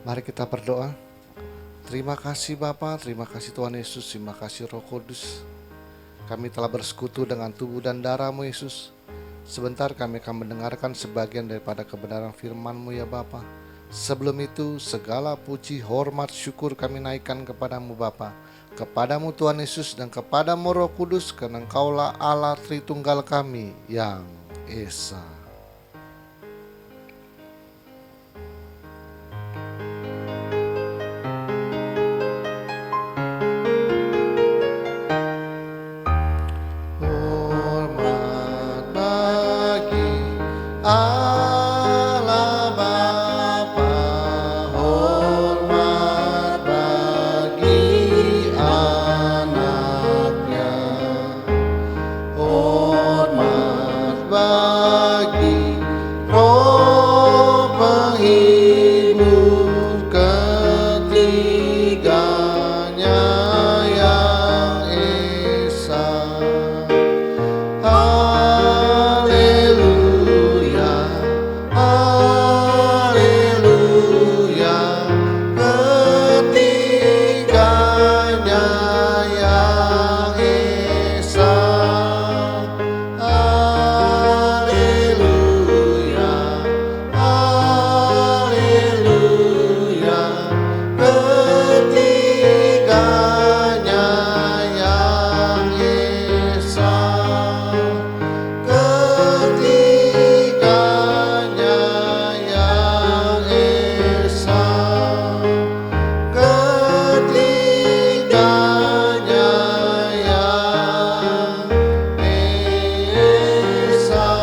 Mari kita berdoa. Terima kasih Bapa, terima kasih Tuhan Yesus, terima kasih Roh Kudus. Kami telah bersekutu dengan tubuh dan darah-Mu Yesus. Sebentar kami akan mendengarkan sebagian daripada kebenaran firman-Mu ya Bapa. Sebelum itu segala puji, hormat, syukur kami naikkan kepadamu Bapa, kepadamu Tuhan Yesus dan kepadamu Roh Kudus, karena Engkaulah Allah Tritunggal kami yang Esa. Hormat bagi Allah Bapa, hormat bagi anaknya, hormat bagi Roh penghibur ketiganya yang Esa. Haleluya, haleluya, ketiganya yang Esa. Haleluya, haleluya, ketiganya yang Esa. Ketiganya yang Esa, ketiganya yang Esa.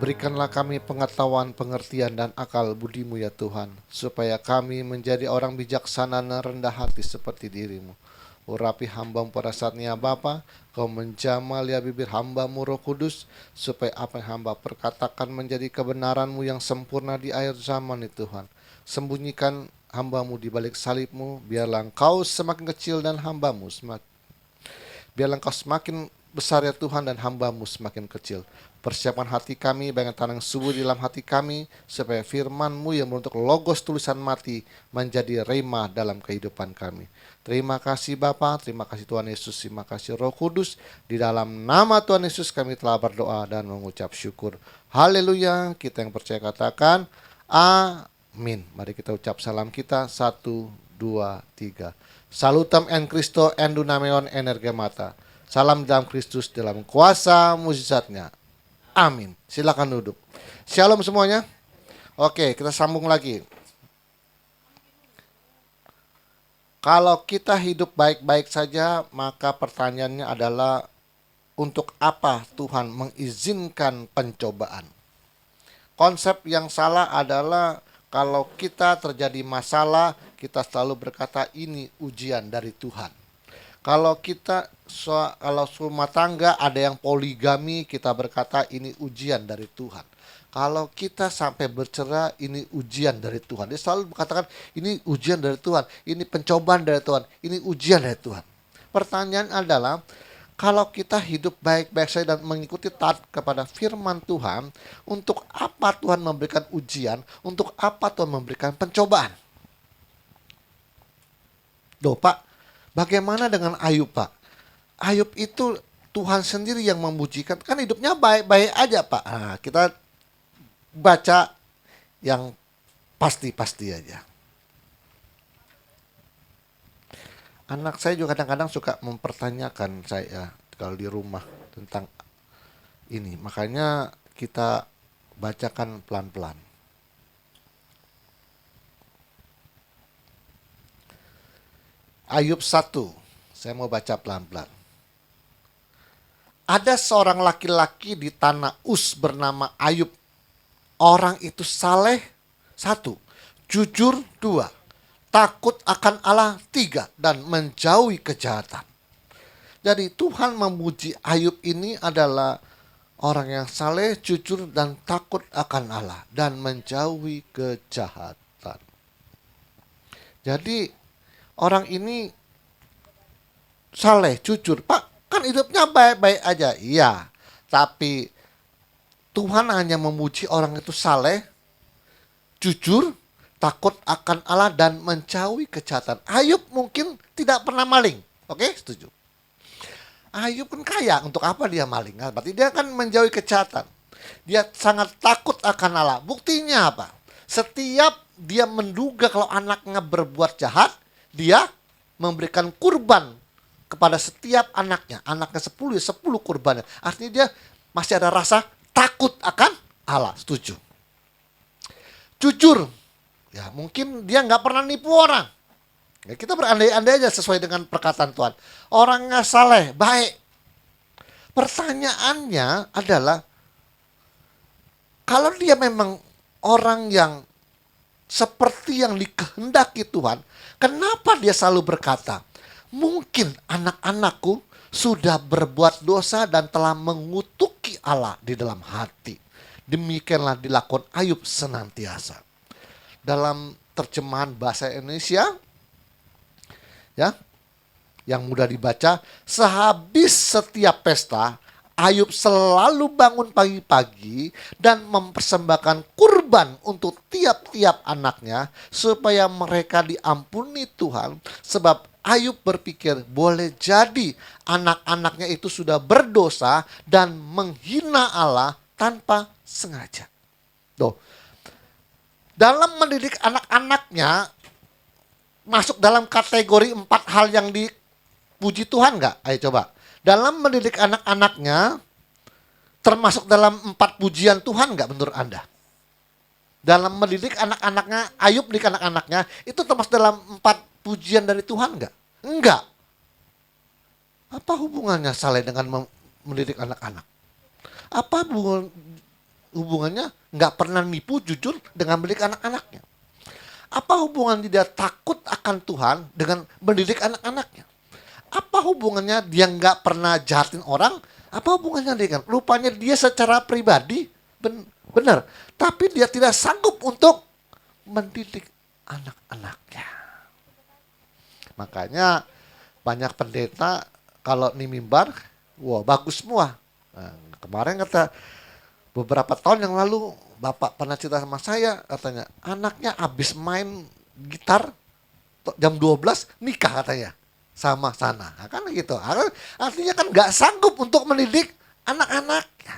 Berikanlah kami pengetahuan, pengertian, dan akal budi-Mu ya Tuhan, supaya kami menjadi orang bijaksana dan rendah hati seperti diri-Mu. Urapi hamba-Mu pada saatnya Bapa, Kau menjamal ya bibir hamba-Mu Roh Kudus, supaya apa yang hamba perkatakan menjadi kebenaran-Mu yang sempurna di akhir zaman itu Tuhan. Sembunyikan hamba-Mu di balik salib-Mu, biarlah Engkau semakin kecil dan hamba-Mu semakin Biarlah Engkau semakin besar ya Tuhan dan hamba-Mu semakin kecil. Persiapkan hati kami, banyak tanah yang subur di dalam hati kami, supaya firman-Mu yang bentuk logos tulisan mati menjadi rema dalam kehidupan kami. Terima kasih Bapa, terima kasih Tuhan Yesus, terima kasih Roh Kudus. Di dalam nama Tuhan Yesus kami telah berdoa dan mengucap syukur. Haleluya, kita yang percaya katakan amin. Mari kita ucap salam kita, 1, 2, 3. Salutam en Christo en dunameon energemata. Salam dalam Kristus dalam kuasa mujizatnya. Amin. Silakan duduk. Shalom semuanya. Oke, kita sambung lagi. Kalau kita hidup baik-baik saja, maka pertanyaannya adalah untuk apa Tuhan mengizinkan pencobaan? Konsep yang salah adalah kalau kita terjadi masalah, kita selalu berkata ini ujian dari Tuhan. Kalau rumah tangga ada yang poligami, kita berkata ini ujian dari Tuhan. Kalau kita sampai bercerai, ini ujian dari Tuhan. Dia selalu mengatakan ini ujian dari Tuhan, ini pencobaan dari Tuhan, ini ujian dari Tuhan. Pertanyaan adalah, kalau kita hidup baik-baik saja dan mengikuti taat kepada firman Tuhan, untuk apa Tuhan memberikan ujian? Untuk apa Tuhan memberikan pencobaan? Loh Pak, bagaimana dengan Ayub Pak? Ayub itu Tuhan sendiri yang memujikan, kan hidupnya baik-baik aja Pak. Nah, kita baca yang pasti-pasti aja. Anak saya juga kadang-kadang suka mempertanyakan saya kalau di rumah tentang ini. Makanya kita bacakan pelan-pelan. Ayub 1. Saya mau baca pelan-pelan. Ada seorang laki-laki di tanah Uz bernama Ayub. Orang itu saleh, 1. Jujur, 2. Takut akan Allah, 3. Dan menjauhi kejahatan. Jadi Tuhan memuji Ayub ini adalah orang yang saleh, jujur, dan takut akan Allah. Dan menjauhi kejahatan. Jadi orang ini saleh, jujur. Pak, kan hidupnya baik-baik aja. Iya, tapi Tuhan hanya memuji orang itu saleh, jujur, takut akan Allah dan menjauhi kejahatan. Ayub mungkin tidak pernah maling. Oke, setuju. Ayub kan kaya, untuk apa dia maling? Nah, berarti dia kan menjauhi kejahatan. Dia sangat takut akan Allah. Buktinya apa? Setiap dia menduga kalau anaknya berbuat jahat, dia memberikan kurban kepada setiap anaknya. Anaknya 10, ya 10 kurbannya. Artinya dia masih ada rasa takut akan Allah. Setuju. Jujur. Ya mungkin dia nggak pernah nipu orang. Ya, kita berandai-andai aja sesuai dengan perkataan Tuhan. Orangnya saleh, baik. Pertanyaannya adalah, kalau dia memang orang yang seperti yang dikehendaki Tuhan, kenapa dia selalu berkata, mungkin anak-anakku sudah berbuat dosa dan telah mengutuki Allah di dalam hati. Demikianlah dilakukan Ayub senantiasa. Dalam terjemahan bahasa Indonesia, ya, yang mudah dibaca, sehabis setiap pesta, Ayub selalu bangun pagi-pagi dan mempersembahkan kurban untuk tiap-tiap anaknya supaya mereka diampuni Tuhan. Sebab Ayub berpikir boleh jadi anak-anaknya itu sudah berdosa dan menghina Allah tanpa sengaja. Tuh. Dalam mendidik anak-anaknya, masuk dalam kategori 4 hal yang dipuji Tuhan nggak? Ayo coba. Dalam mendidik anak-anaknya, termasuk dalam 4 pujian Tuhan nggak menurut Anda? Dalam mendidik anak-anaknya, Ayub mendidik anak-anaknya, itu termasuk dalam 4 pujian dari Tuhan nggak? Enggak. Apa hubungannya saleh dengan mendidik anak-anak? Apa hubungannya nggak pernah nipu, jujur dengan mendidik anak-anaknya? Apa hubungan dia takut akan Tuhan dengan mendidik anak-anaknya? Apa hubungannya dia nggak pernah jahatin orang? Apa hubungannya dengan? Rupanya dia secara pribadi benar, tapi dia tidak sanggup untuk mendidik anak-anaknya. Makanya banyak pendeta kalau di mimbar, wah bagus semua. Nah, kemarin kata beberapa tahun yang lalu, Bapak pernah cerita sama saya, katanya anaknya habis main gitar jam 12 nikah katanya sama sana. Nah, kan gitu. Artinya kan nggak sanggup untuk mendidik anak-anaknya.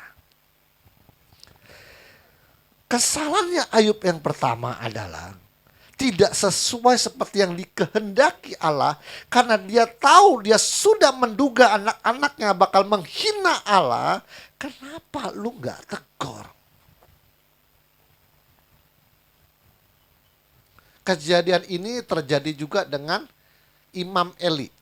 Kesalahannya Ayub yang pertama adalah tidak sesuai seperti yang dikehendaki Allah, karena dia tahu dia sudah menduga anak-anaknya bakal menghina Allah. Kenapa lu nggak tegur? Kejadian ini terjadi juga dengan Imam Eli.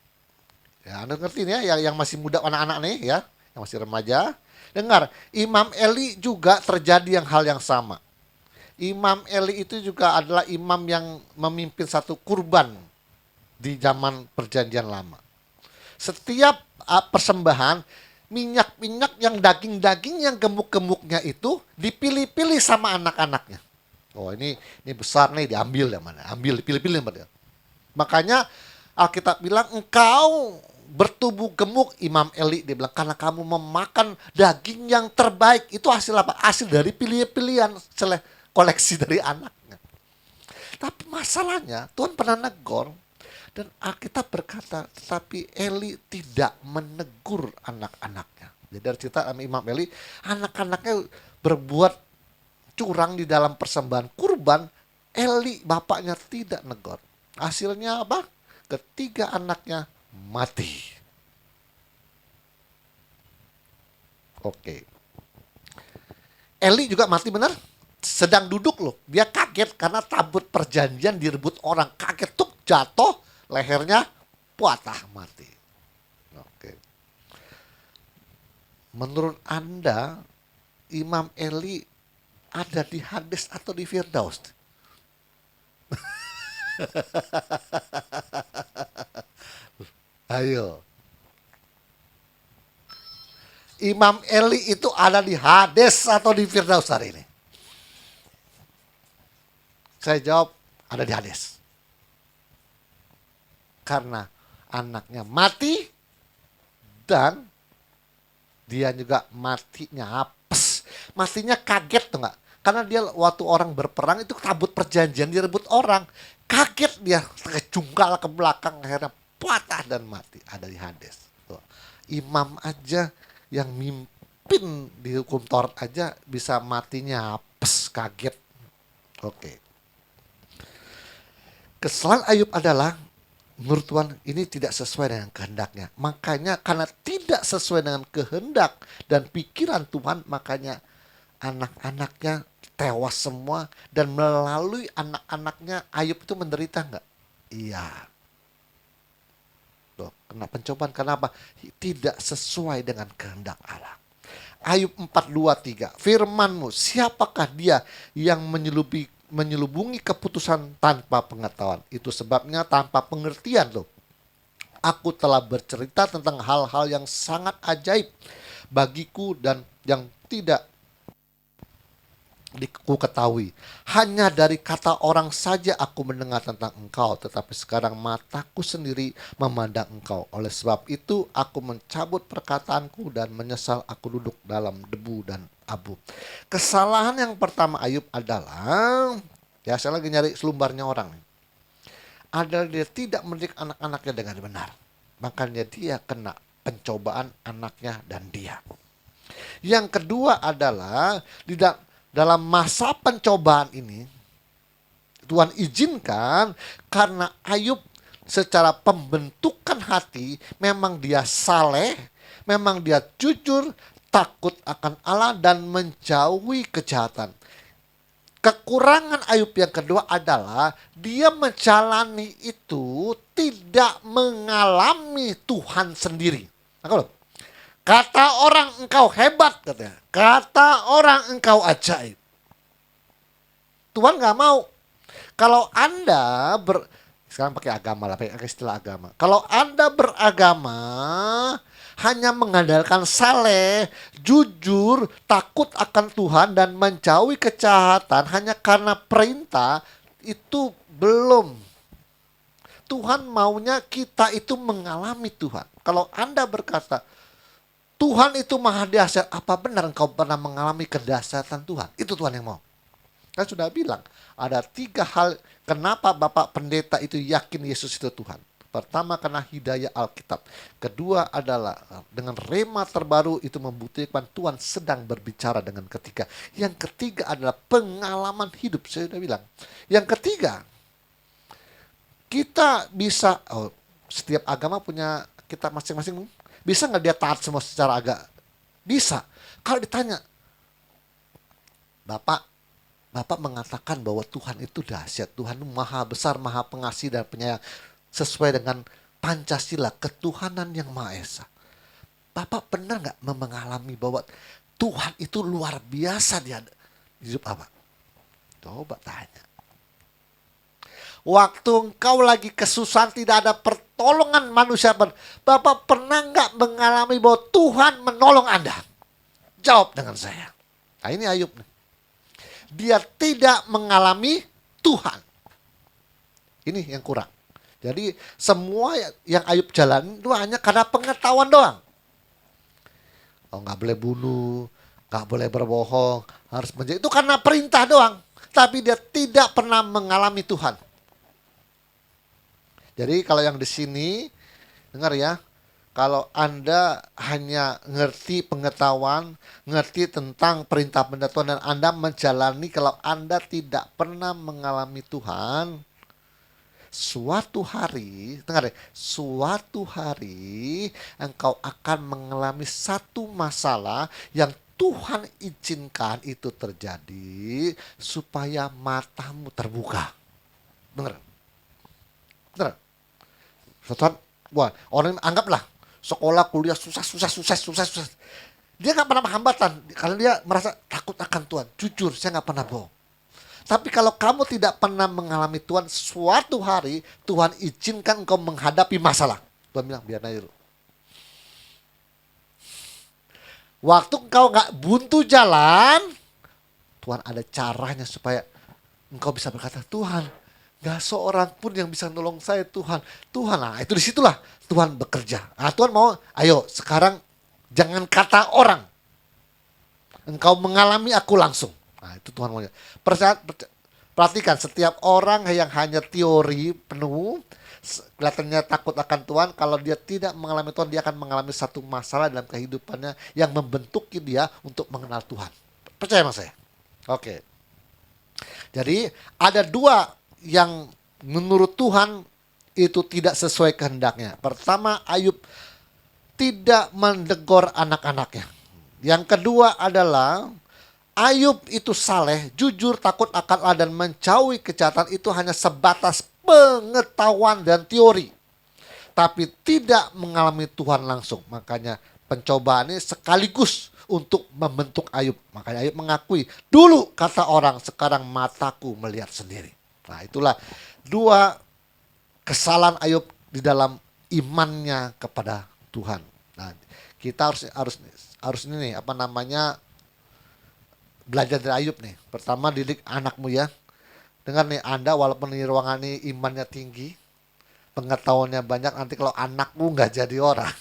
Ya, Anda ngerti nih ya, yang masih muda anak-anak nih ya, yang masih remaja. Dengar, Imam Eli juga terjadi hal yang sama. Imam Eli itu juga adalah imam yang memimpin satu kurban di zaman perjanjian lama. Setiap persembahan, minyak-minyak yang daging-daging yang gemuk-gemuknya itu dipilih-pilih sama anak-anaknya. Oh ini besar nih, diambil yang mana? Ambil, dipilih-pilih yang mana? Makanya Alkitab bilang engkau bertubuh gemuk, Imam Eli dia bilang, karena kamu memakan daging yang terbaik. Itu hasil apa? Hasil dari pilihan-pilihan koleksi dari anaknya. Tapi masalahnya Tuhan pernah negor, dan Alkitab berkata tetapi Eli tidak menegur anak-anaknya. Jadi dari cerita Imam Eli, anak-anaknya berbuat curang di dalam persembahan kurban, Eli bapaknya tidak negor. Hasilnya apa? Ketiga anaknya mati. Oke. Eli juga mati benar? Sedang duduk loh. Dia kaget karena tabut perjanjian direbut orang. Kaget tuh jatuh, lehernya patah mati. Oke. Menurut Anda, Imam Eli ada di Hades atau di Firdaus? Ayo. Imam Eli itu ada di Hades atau di Firdaus hari ini? Saya jawab ada di Hades. Karena anaknya mati Dan dia juga matinya apes. Matinya kaget tuh nggak? Karena dia waktu orang berperang itu tabut perjanjian direbut orang. Kaget dia, kejungkal ke belakang, akhirnya patah dan mati. Ada di Hades. Tuh. Imam aja yang mimpin di hukum Taurat aja bisa matinya apes, kaget. Oke. Kesalahan Ayub adalah menurut Tuhan ini tidak sesuai dengan kehendaknya. Makanya karena tidak sesuai dengan kehendak dan pikiran Tuhan, makanya anak-anaknya tewas semua. Dan melalui anak-anaknya Ayub itu menderita enggak? Iya. Tuh, kena pencobaan. Kenapa? Tidak sesuai dengan kehendak Allah. Ayub 4:2-3. Firman-Mu, siapakah dia yang menyelubungi keputusan tanpa pengetahuan? Itu sebabnya tanpa pengertian loh. Aku telah bercerita tentang hal-hal yang sangat ajaib bagiku dan yang tidak ku ketahui. Hanya dari kata orang saja aku mendengar tentang engkau, tetapi sekarang mataku sendiri memandang engkau. Oleh sebab itu aku mencabut perkataanku dan menyesal aku duduk dalam debu dan abu. Kesalahan yang pertama Ayub adalah, ya saya lagi nyari selumbarnya orang, adalah dia tidak mendidik anak-anaknya dengan benar. Makanya dia kena pencobaan anaknya dan dia. Yang kedua adalah dalam masa pencobaan ini, Tuhan izinkan karena Ayub secara pembentukan hati, memang dia saleh, memang dia jujur, takut akan Allah dan menjauhi kejahatan. Kekurangan Ayub yang kedua adalah dia menjalani itu tidak mengalami Tuhan sendiri. Kata orang engkau hebat katanya. Kata orang engkau ajaib. Tuhan gak mau. Kalau Anda sekarang pakai agama lah, pakai istilah agama. Kalau Anda beragama hanya mengandalkan saleh, jujur, takut akan Tuhan dan menjauhi kejahatan hanya karena perintah, itu belum. Tuhan maunya kita itu mengalami Tuhan. Kalau Anda berkata, Tuhan itu maha dahsyat, apa benar engkau pernah mengalami kedahsyatan Tuhan? Itu Tuhan yang mau. Saya sudah bilang, ada 3 hal kenapa Bapak Pendeta itu yakin Yesus itu Tuhan. Pertama, karena hidayah Alkitab. Kedua adalah dengan rema terbaru itu membuktikan Tuhan sedang berbicara dengan ketiga. Yang ketiga adalah pengalaman hidup, saya sudah bilang. Yang ketiga, kita bisa, setiap agama punya kitab masing-masing. Bisa nggak dia taat semua secara agak? Bisa. Kalau ditanya, Bapak mengatakan bahwa Tuhan itu dahsyat, Tuhan itu maha besar, maha pengasih dan penyayang, sesuai dengan Pancasila, ketuhanan yang Maha Esa. Bapak benar nggak mengalami bahwa Tuhan itu luar biasa di hidup Bapak? Coba tanya. Waktu engkau lagi kesusahan, tidak ada pertolongan manusia, Bapak pernah nggak mengalami bahwa Tuhan menolong Anda? Jawab dengan saya. Nah ini Ayub. Dia tidak mengalami Tuhan. Ini yang kurang. Jadi semua yang Ayub jalani itu hanya karena pengetahuan doang. Oh nggak boleh bunuh, nggak boleh berbohong, harus menjaga. Itu karena perintah doang. Tapi dia tidak pernah mengalami Tuhan. Jadi kalau yang di sini, dengar ya, kalau Anda hanya ngerti pengetahuan, ngerti tentang perintah Tuhan dan Anda menjalani, kalau Anda tidak pernah mengalami Tuhan, suatu hari, dengar ya, suatu hari engkau akan mengalami satu masalah yang Tuhan izinkan itu terjadi supaya matamu terbuka. Dengar. Bener. Tuhan, wah, orang anggaplah sekolah, kuliah susah. Dia nggak pernah hambatan karena dia merasa takut akan Tuhan. Jujur, saya nggak pernah bohong. Tapi kalau kamu tidak pernah mengalami Tuhan, suatu hari Tuhan izinkan engkau menghadapi masalah. Tuhan bilang, biar aja dulu. Waktu engkau nggak buntu jalan, Tuhan ada caranya supaya engkau bisa berkata, Tuhan, Gak seorang pun yang bisa nolong saya Tuhan. Tuhan, nah itu disitulah Tuhan bekerja. Nah, Tuhan mau, ayo sekarang jangan kata orang. Engkau mengalami aku langsung. Nah itu Tuhan maunya. Perhatikan, setiap orang yang hanya teori penuh, kelihatannya takut akan Tuhan, kalau dia tidak mengalami Tuhan, dia akan mengalami satu masalah dalam kehidupannya yang membentuki dia untuk mengenal Tuhan. Percaya sama saya? Oke. Jadi ada dua yang menurut Tuhan itu tidak sesuai kehendaknya. Pertama, Ayub tidak menegur anak-anaknya. Yang kedua adalah Ayub itu saleh, jujur, takut akan Allah dan menjauhi kejahatan itu hanya sebatas pengetahuan dan teori. Tapi tidak mengalami Tuhan langsung. Makanya pencobaan ini sekaligus untuk membentuk Ayub. Makanya Ayub mengakui, dulu kata orang, sekarang mataku melihat sendiri. Nah itulah dua kesalahan Ayub di dalam imannya kepada Tuhan. Nah kita harus ini nih, apa namanya, belajar dari Ayub nih. Pertama, didik anakmu ya. Dengar nih, Anda walaupun di ruangan ini imannya tinggi, pengetahuannya banyak, nanti kalau anakmu nggak jadi orang,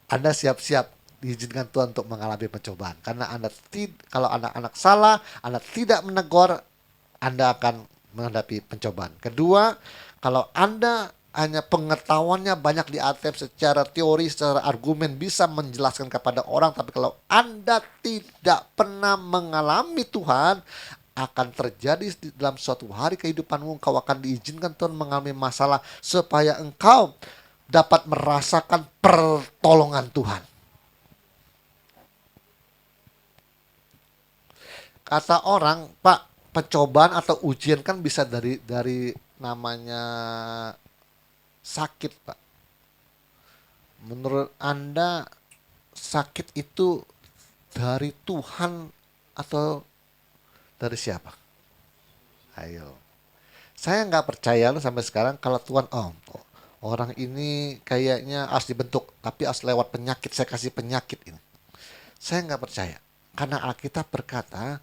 Anda siap-siap diizinkan Tuhan untuk mengalami pencobaan. Karena kalau anak-anak salah, Anda tidak menegur, Anda akan menghadapi pencobaan. Kedua, kalau Anda hanya pengetahuannya banyak di ATM secara teori, secara argumen bisa menjelaskan kepada orang, tapi kalau Anda tidak pernah mengalami Tuhan, akan terjadi di dalam suatu hari kehidupanmu, engkau akan diizinkan Tuhan mengalami masalah supaya engkau dapat merasakan pertolongan Tuhan. Kata orang, Pak, pencobaan atau ujian kan bisa dari namanya sakit, Pak. Menurut Anda sakit itu dari Tuhan atau dari siapa? Ayo. Saya nggak percaya loh sampai sekarang kalau Tuhan, orang ini kayaknya harus dibentuk, tapi harus lewat penyakit, saya kasih penyakit ini. Saya nggak percaya. Karena Alkitab berkata,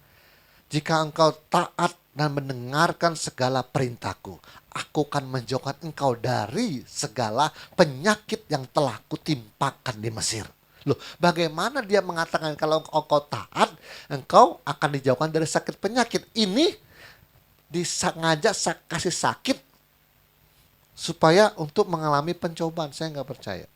jika engkau taat dan mendengarkan segala perintahku, aku akan menjauhkan engkau dari segala penyakit yang telah kutimpakan di Mesir. Loh, bagaimana dia mengatakan kalau engkau taat, engkau akan dijauhkan dari sakit penyakit? Ini disengaja kasih sakit supaya untuk mengalami pencobaan. Saya nggak percaya.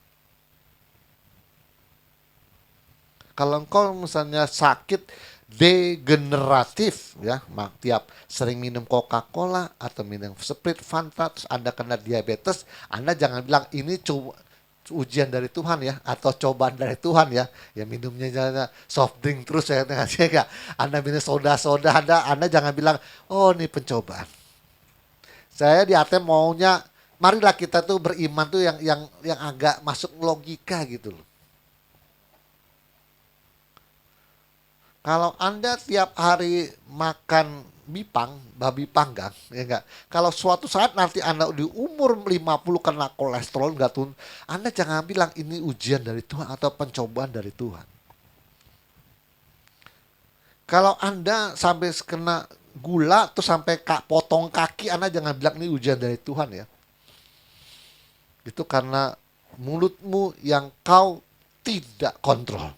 Kalau engkau misalnya sakit degeneratif ya, tiap sering minum Coca-Cola atau minum Sprite, Fanta, terus Anda kena diabetes, Anda jangan bilang ini ujian dari Tuhan ya, atau cobaan dari Tuhan ya. Ya minumnya jangan soft drink terus ya, enggak. Anda minum soda-soda, Anda jangan bilang, oh ini pencobaan. Saya di ATM maunya, marilah kita tuh beriman tuh yang agak masuk logika gitu loh. Kalau Anda tiap hari makan babi panggang, ya enggak. Kalau suatu saat nanti Anda di umur 50 kena kolesterol enggak turun, Anda jangan bilang ini ujian dari Tuhan atau pencobaan dari Tuhan. Kalau Anda sampai kena gula tuh sampai potong kaki, Anda jangan bilang ini ujian dari Tuhan ya. Itu karena mulutmu yang kau tidak kontrol.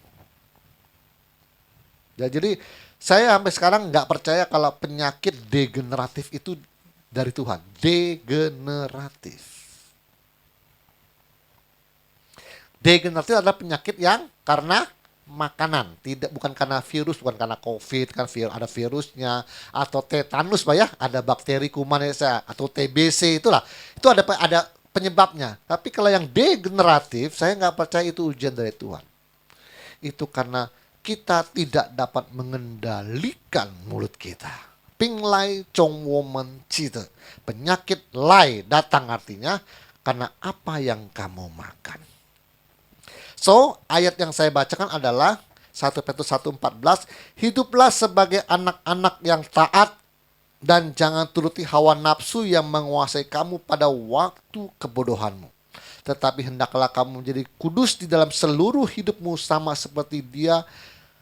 Ya, jadi saya sampai sekarang nggak percaya kalau penyakit degeneratif itu dari Tuhan. Degeneratif. Degeneratif adalah penyakit yang karena makanan, bukan karena virus, bukan karena COVID, kan ada virusnya, atau tetanus, Pak ya, ada bakteri kuman atau TBC itulah. Itu ada penyebabnya. Tapi kalau yang degeneratif, saya nggak percaya itu ujian dari Tuhan. Itu karena kita tidak dapat mengendalikan mulut kita. Ping lai chong woman cita. Penyakit lai datang artinya karena apa yang kamu makan. So, ayat yang saya bacakan adalah 1 Petrus 1:14. Hiduplah sebagai anak-anak yang taat dan jangan turuti hawa nafsu yang menguasai kamu pada waktu kebodohanmu. Tetapi hendaklah kamu menjadi kudus di dalam seluruh hidupmu sama seperti Dia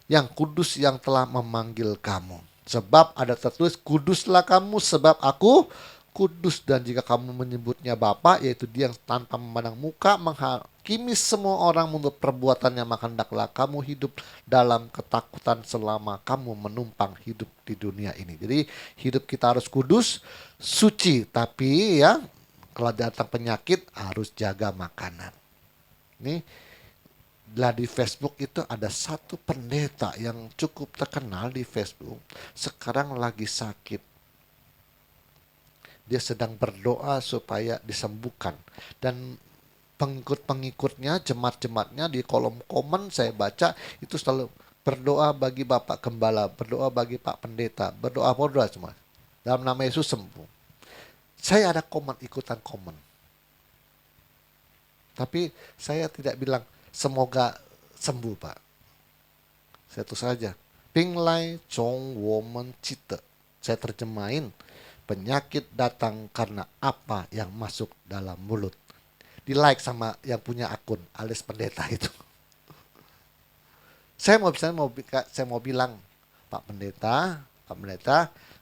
yang kudus yang telah memanggil kamu. Sebab ada tertulis, kuduslah kamu sebab aku kudus. Dan jika kamu menyebutnya Bapa, yaitu Dia yang tanpa memandang muka menghakimi semua orang menurut perbuatannya, maka hendaklah kamu hidup dalam ketakutan selama kamu menumpang hidup di dunia ini. Jadi hidup kita harus kudus, suci, tapi ya kalau datang penyakit harus jaga makanan. Nih, lah di Facebook itu ada satu pendeta yang cukup terkenal di Facebook. Sekarang lagi sakit. Dia sedang berdoa supaya disembuhkan. Dan pengikut-pengikutnya, jemaat-jemaatnya di kolom komen saya baca itu selalu berdoa bagi Bapak Gembala, berdoa bagi Pak Pendeta, berdoa semua. Dalam nama Yesus sembuh. Saya ada ikutan komen. Tapi saya tidak bilang semoga sembuh, Pak. Saya tulis saja. Pinglai Chong Woman Cita. Saya terjemahin. Penyakit datang karena apa yang masuk dalam mulut. Di like sama yang punya akun alias pendeta itu. Saya mau bilang, Pak Pendeta,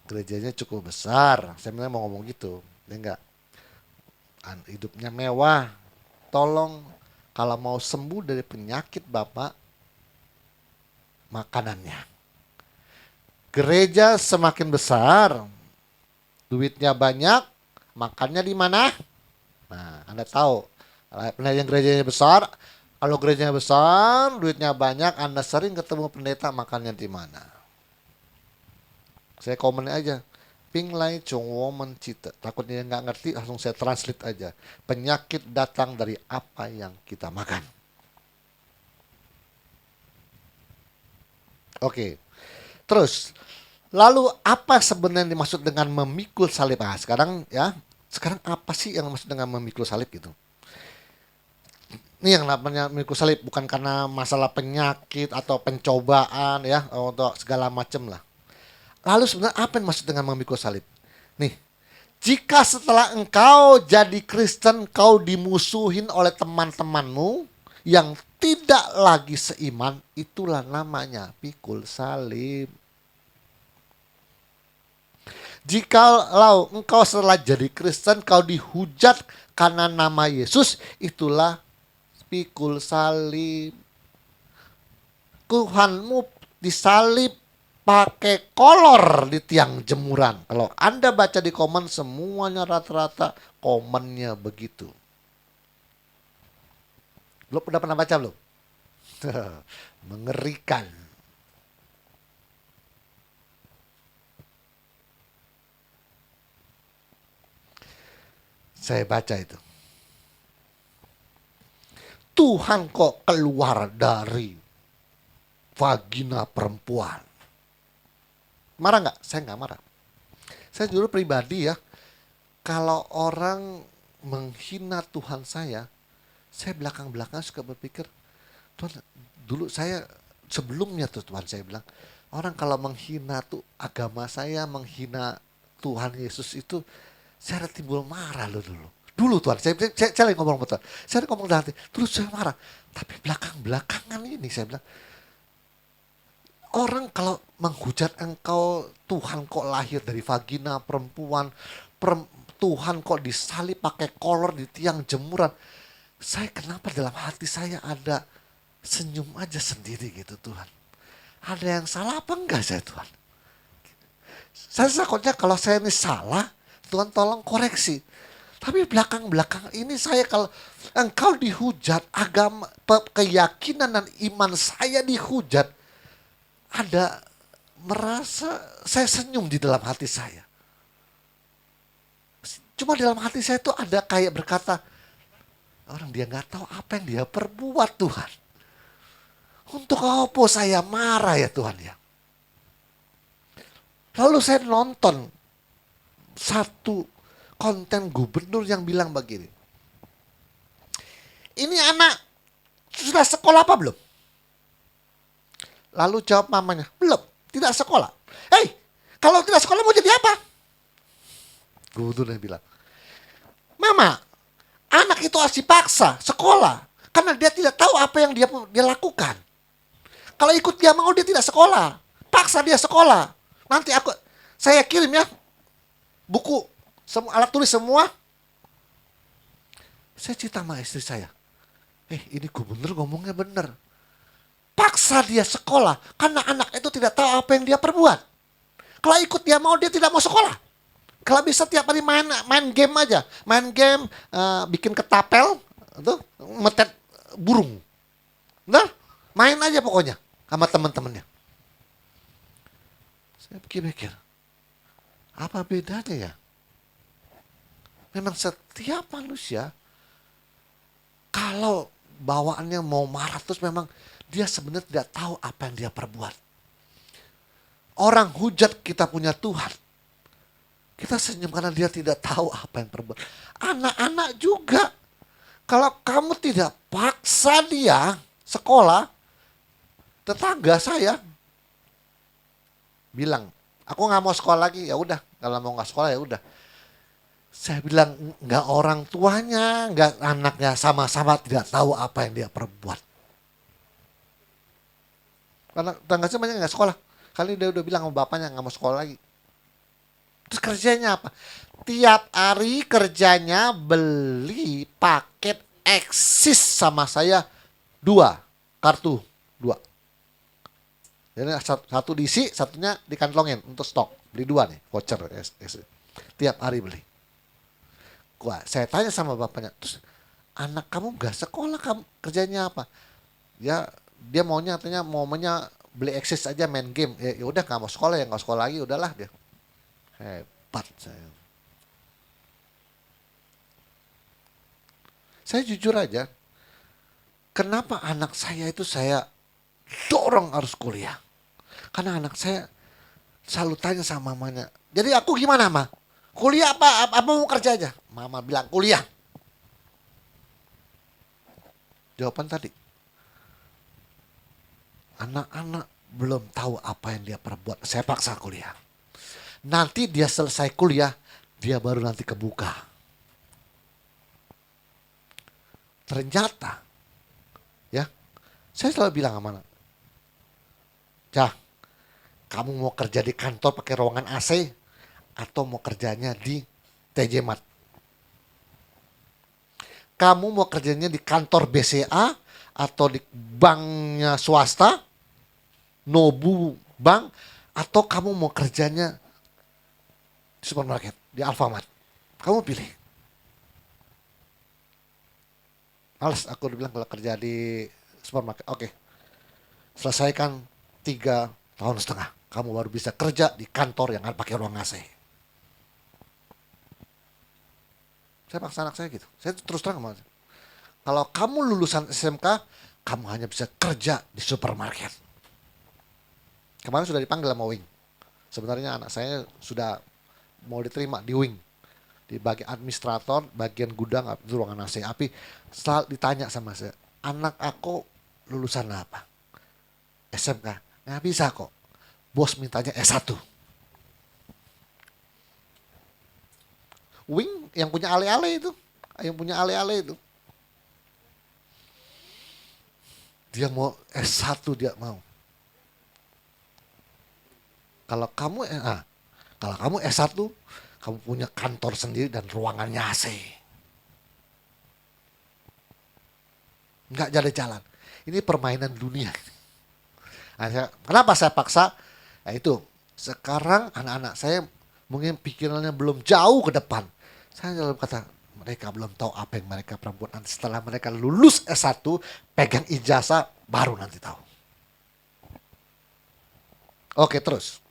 gerejanya cukup besar. Saya mau ngomong gitu. Dia enggak. Hidupnya mewah. Tolong kalau mau sembuh dari penyakit Bapak, makanannya. Gereja semakin besar, duitnya banyak, makannya di mana? Nah, Anda tahu, yang gerejanya besar, kalau gerejanya besar, duitnya banyak, Anda sering ketemu pendeta, makannya di mana? Saya komen aja. Pinglai Chongwoman Cita. Takutnya nggak ngerti, langsung saya translate aja. Penyakit datang dari apa yang kita makan. Oke. Terus, lalu apa sebenarnya dimaksud dengan memikul salib? Nah, sekarang apa sih yang maksud dengan memikul salib gitu? Ini yang namanya memikul salib bukan karena masalah penyakit atau pencobaan ya, untuk segala macam lah. Lalu sebenarnya apa yang maksud dengan memikul salib? Nih, jika setelah engkau jadi Kristen, kau dimusuhin oleh teman-temanmu yang tidak lagi seiman, itulah namanya pikul salib. Jikalau engkau setelah jadi Kristen, kau dihujat karena nama Yesus, itulah pikul salib. Tuhanmu disalib pakai kolor di tiang jemuran. Kalau Anda baca di komen, semuanya rata-rata komennya begitu. Lo udah pernah baca belum? Mengerikan. Saya baca itu. Tuhan kok keluar dari vagina perempuan. Marah nggak? Saya nggak marah. Saya dulu pribadi ya, kalau orang menghina Tuhan saya belakang-belakang suka berpikir, Tuhan, dulu saya sebelumnya tuh Tuhan saya bilang, orang kalau menghina tuh agama saya, menghina Tuhan Yesus itu, saya timbul marah loh dulu. Dulu Tuhan, saya lagi ngomong betul. Saya ngomong dari hati, terus saya marah. Tapi belakang-belakangan ini saya bilang, orang kalau menghujat engkau, Tuhan kok lahir dari vagina perempuan, Tuhan kok disalib pakai kolor di tiang jemuran. Saya kenapa dalam hati saya ada senyum aja sendiri gitu Tuhan. Ada yang salah apa enggak saya Tuhan? Saya takutnya kalau saya ini salah, Tuhan tolong koreksi. Tapi belakang-belakang ini saya kalau engkau dihujat, agama, keyakinan dan iman saya dihujat, ada merasa saya senyum di dalam hati saya. Cuma dalam hati saya itu ada kayak berkata, orang dia nggak tahu apa yang dia perbuat Tuhan. Untuk apa saya marah ya Tuhan ya. Lalu saya nonton satu konten gubernur yang bilang begini. Ini anak sudah sekolah apa belum? Lalu jawab mamanya, belum, tidak sekolah. Hei, kalau tidak sekolah mau jadi apa? Gubernurnya bilang, Mama, anak itu harus dipaksa sekolah. Karena dia tidak tahu apa yang dia lakukan. Kalau ikut dia mau, dia tidak sekolah. Paksa dia sekolah. nanti saya kirim ya buku, semua alat tulis semua. Saya cerita sama istri saya, ini gubernur ngomongnya bener. Paksa dia sekolah karena anak itu tidak tahu apa yang dia perbuat. Kalau ikut dia mau, dia tidak mau sekolah. Kalau bisa tiap hari main game aja, bikin ketapel, tuh metet burung, nah main aja pokoknya sama teman-temannya. Saya pikir, apa bedanya ya? Memang setiap manusia kalau bawaannya mau marah terus, memang dia sebenarnya tidak tahu apa yang dia perbuat. Orang hujat kita punya Tuhan, kita senyum karena dia tidak tahu apa yang perbuat. Anak-anak juga, kalau kamu tidak paksa dia sekolah, tetangga saya bilang, aku nggak mau sekolah lagi, ya udah. Kalau mau nggak sekolah ya udah. Saya bilang, nggak orang tuanya, nggak anaknya, sama-sama tidak tahu apa yang dia perbuat. Karena tetangga saya banyak nggak sekolah. Kali dia udah bilang sama bapaknya nggak mau sekolah lagi. Terus kerjanya apa? Tiap hari kerjanya beli paket Exis sama saya 2 kartu 2. Jadi satu diisi, satunya dikantongin untuk stok. Beli 2 nih, voucher. Tiap hari beli. Saya tanya sama bapaknya, terus anak kamu gak sekolah, kamu kerjanya apa? Ya dia maunya beli Exis aja, main game. Ya udah, nggak mau sekolah ya nggak sekolah lagi, udahlah dia. Hebat saya. Saya jujur aja, kenapa anak saya itu saya dorong harus kuliah? Karena anak saya selalu tanya sama mamanya, jadi aku gimana, Ma? Kuliah apa mau kerja aja? Mama bilang kuliah. Jawaban tadi, anak-anak belum tahu apa yang dia perbuat, saya paksa kuliah. Nanti dia selesai kuliah, dia baru nanti kebuka. Ternyata, ya, saya selalu bilang sama anak, Cah, kamu mau kerja di kantor pakai ruangan AC atau mau kerjanya di TJ Mart? Kamu mau kerjanya di kantor BCA atau di banknya swasta, Nobu Bank, atau kamu mau kerjanya di supermarket, di Alfamart? Kamu pilih. Males aku bilang kalau kerja di supermarket. Oke. Selesaikan 3,5 tahun, kamu baru bisa kerja di kantor yang pakai ruang AC. Saya paksa anak saya gitu. Saya terus terang sama dia, kalau kamu lulusan SMK, kamu hanya bisa kerja di supermarket. Kemarin sudah dipanggil sama Wing. Sebenarnya anak saya sudah mau diterima di Wing, di bagian administrator, bagian gudang, itu ruangan AC. Tapi setelah ditanya sama saya, anak aku lulusan apa? SMK. Nggak bisa kok. Bos mintanya S1. Wing yang punya ale-ale itu. Dia mau S1, dia mau. Kalau kamu S1, kamu punya kantor sendiri dan ruangannya AC. Nggak jadi jalan. Ini permainan dunia. Kenapa saya paksa? Nah itu, sekarang anak-anak saya mungkin pikirannya belum jauh ke depan. Saya selalu kata, mereka belum tahu apa yang mereka perbuat. Nanti setelah mereka lulus S1, pegang ijazah, baru nanti tahu. Oke, terus.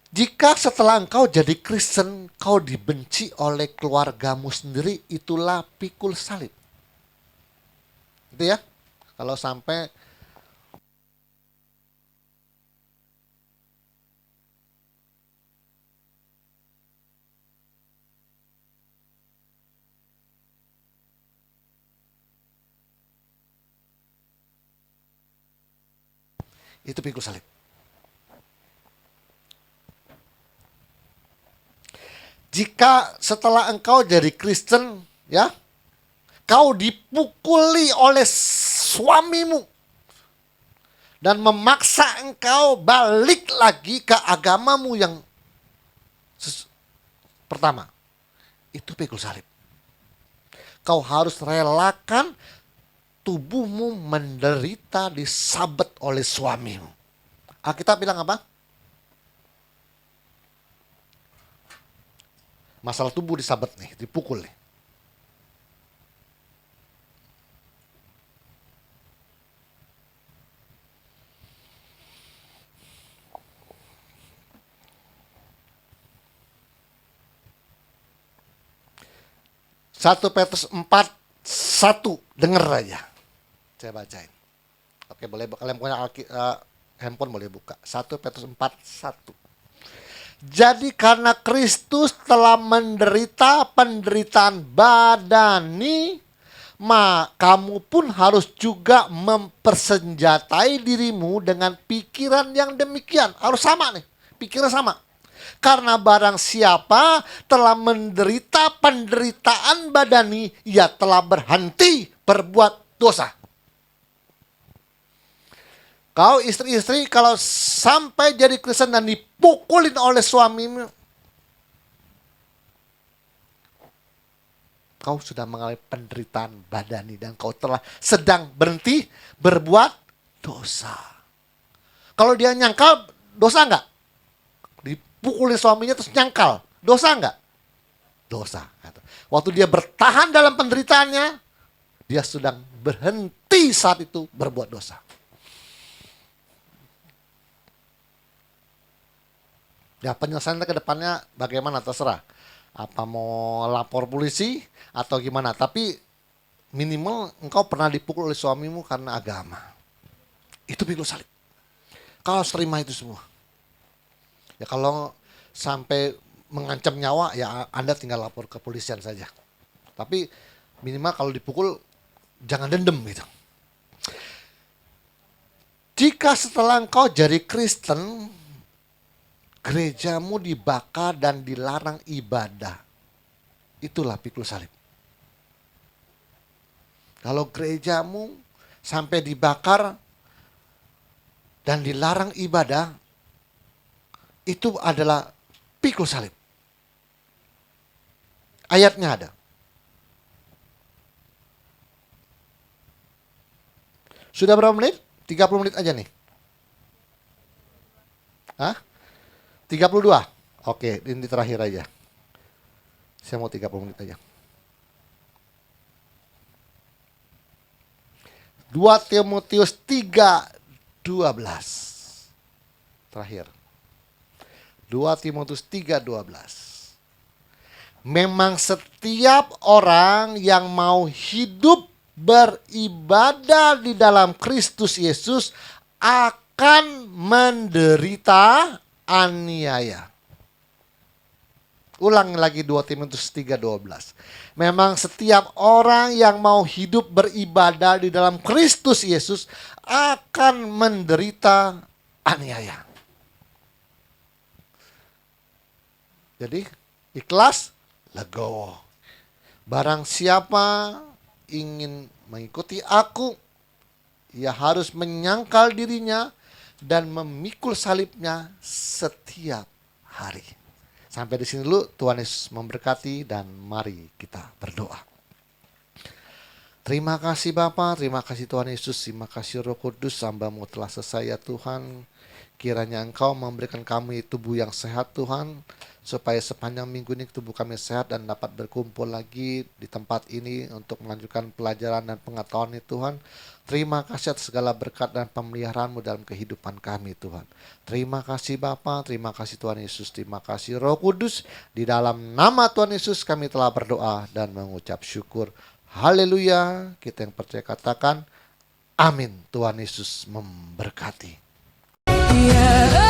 Jika setelah engkau jadi Kristen, kau dibenci oleh keluargamu sendiri, itulah pikul salib. Itu ya. Kalau sampai itu pikul salib. Jika setelah engkau jadi Kristen, ya, kau dipukuli oleh suamimu dan memaksa engkau balik lagi ke agamamu yang pertama. Itu pikul salib. Kau harus relakan tubuhmu menderita disabet oleh suamimu. Alkitab bilang apa? Masalah tubuh disabet nih, dipukul nih. Satu Petrus 4:1, denger aja. Saya bacain. Oke, boleh kalian punya handphone boleh buka. 1 Petrus 4:1. Jadi karena Kristus telah menderita penderitaan badani, kamu pun harus juga mempersenjatai dirimu dengan pikiran yang demikian. Harus sama nih, pikiran sama. Karena barang siapa telah menderita penderitaan badani, ia telah berhenti berbuat dosa. Kau istri-istri kalau sampai jadi Kristen dan dipukulin oleh suamimu, kau sudah mengalami penderitaan badani dan kau telah sedang berhenti berbuat dosa. Kalau dia nyangkal, dosa enggak? Dipukulin suaminya terus nyangkal, dosa enggak? Dosa. Waktu dia bertahan dalam penderitaannya, dia sedang berhenti saat itu berbuat dosa. Ya, penyelesaian ke depannya bagaimana terserah. Apa mau lapor polisi atau gimana. Tapi minimal engkau pernah dipukul oleh suamimu karena agama. Itu pikul salib. Kau harus terima itu semua. Ya kalau sampai mengancam nyawa, ya Anda tinggal lapor ke kepolisian saja. Tapi minimal kalau dipukul jangan dendam gitu. Jika setelah engkau jadi Kristen, gerejamu dibakar dan dilarang ibadah, itulah pikul salib. Kalau gerejamu sampai dibakar dan dilarang ibadah, itu adalah pikul salib. Ayatnya ada. Sudah berapa menit? 30 menit aja nih. Hah? 32? Oke, ini terakhir aja. Saya mau 30 menit aja. 2 Timotius 3:12. Terakhir. 2 Timotius 3:12. Memang setiap orang yang mau hidup beribadah di dalam Kristus Yesus akan menderita aniaya. Ulang lagi 2 Timotius 3:12. Memang setiap orang yang mau hidup beribadah di dalam Kristus Yesus akan menderita aniaya. Jadi ikhlas, legowo. Barang siapa ingin mengikuti aku, ia harus menyangkal dirinya dan memikul salibnya setiap hari. Sampai di sini dulu, Tuhan Yesus memberkati dan mari kita berdoa. Terima kasih Bapa, terima kasih Tuhan Yesus, terima kasih Roh Kudus, hamba-Mu telah selesai ya Tuhan. Kiranya Engkau memberikan kami tubuh yang sehat Tuhan, supaya sepanjang minggu ini tubuh kami sehat dan dapat berkumpul lagi di tempat ini untuk melanjutkan pelajaran dan pengetahuan ini Tuhan. Terima kasih atas segala berkat dan pemeliharaan-Mu dalam kehidupan kami Tuhan. Terima kasih Bapa, terima kasih Tuhan Yesus, terima kasih Roh Kudus. Di dalam nama Tuhan Yesus kami telah berdoa dan mengucap syukur. Haleluya, kita yang percaya katakan amin. Tuhan Yesus memberkati. Yeah.